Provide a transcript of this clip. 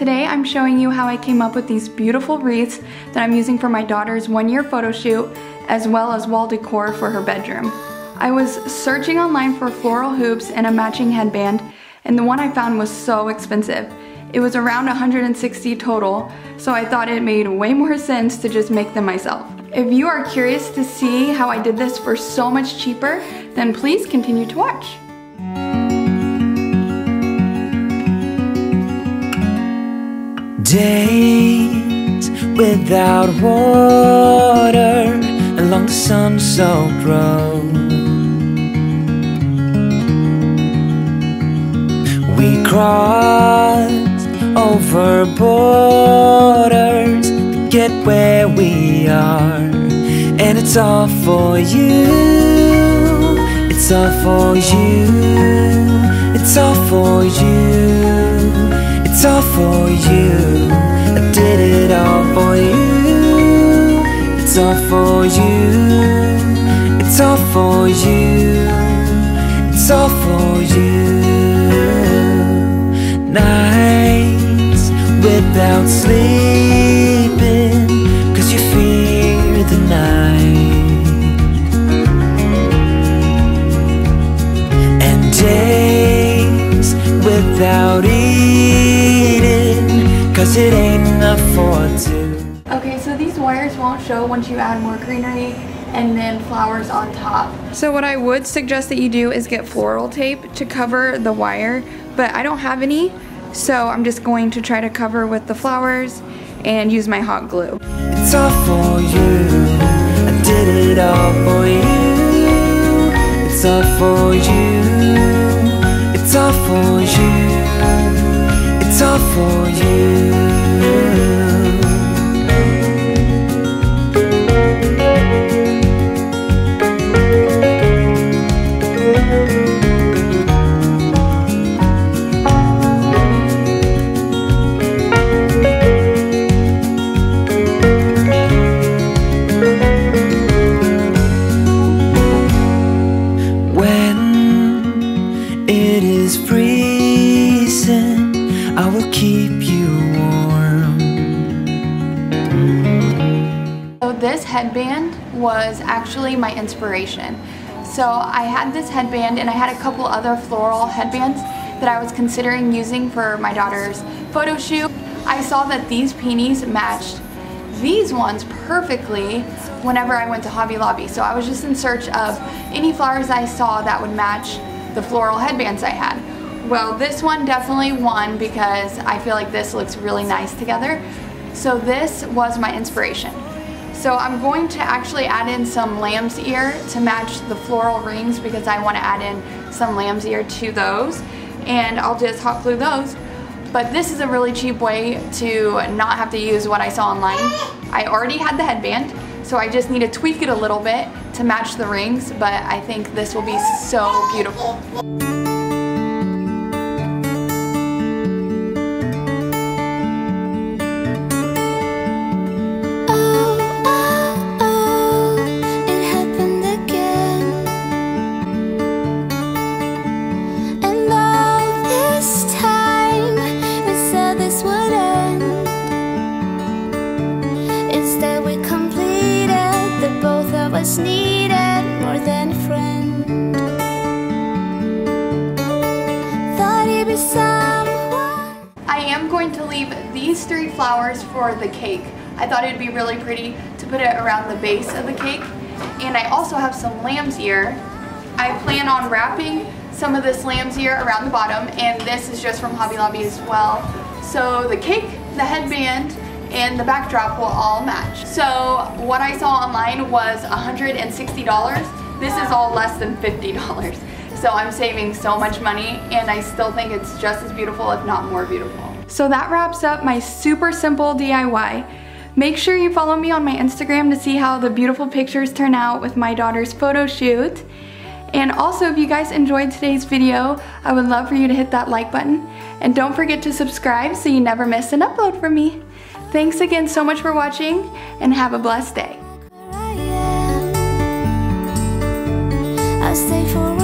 today I'm showing you how I came up with these beautiful wreaths that I'm using for my daughter's one-year photo shoot, as well as wall decor for her bedroom. I was searching online for floral hoops and a matching headband, and the one I found was so expensive. It was around $160 total, so I thought it made way more sense to just make them myself. If you are curious to see how I did this for so much cheaper, then please continue to watch. Days without water along the sun-soaked road. We crossed over borders to get where we are, and it's all for you. It's all for you. It's all for you. It's all for you. I did it all for you. It's all for you. It's all for you. It's all for you. Nights without sleeping 'cause you fear the night, and days without eating 'cause it ain't enough for two. Okay, so these wires won't show once you add more greenery and then flowers on top. So what I would suggest that you do is get floral tape to cover the wire, but I don't have any, so I'm just going to try to cover with the flowers and use my hot glue. It's all for you. I did it all for you. It's all for you. It's all for you. It's all for you. I will keep you warm. So this headband was actually my inspiration. So I had this headband and I had a couple other floral headbands that I was considering using for my daughter's photo shoot. I saw that these peonies matched these ones perfectly whenever I went to Hobby Lobby. So I was just in search of any flowers I saw that would match the floral headbands I had. Well, this one definitely won because I feel like this looks really nice together. So this was my inspiration. So I'm going to actually add in some lamb's ear to match the floral rings because I want to add in some lamb's ear to those, and I'll just hot glue those. But this is a really cheap way to not have to use what I saw online. I already had the headband, so I just need to tweak it a little bit to match the rings, but I think this will be so beautiful. Needed more than a friend. Thought he'd be someone. I am going to leave these 3 flowers for the cake. I thought it'd be really pretty to put it around the base of the cake. And I also have some lamb's ear. I plan on wrapping some of this lamb's ear around the bottom, and this is just from Hobby Lobby as well. So the cake, the headband, and the backdrop will all match. So what I saw online was $160. This is all less than $50. So I'm saving so much money, and I still think it's just as beautiful, if not more beautiful. So that wraps up my super simple DIY. Make sure you follow me on my Instagram to see how the beautiful pictures turn out with my daughter's photo shoot. And also, if you guys enjoyed today's video, I would love for you to hit that like button. And don't forget to subscribe so you never miss an upload from me. Thanks again so much for watching, and have a blessed day. I'll stay for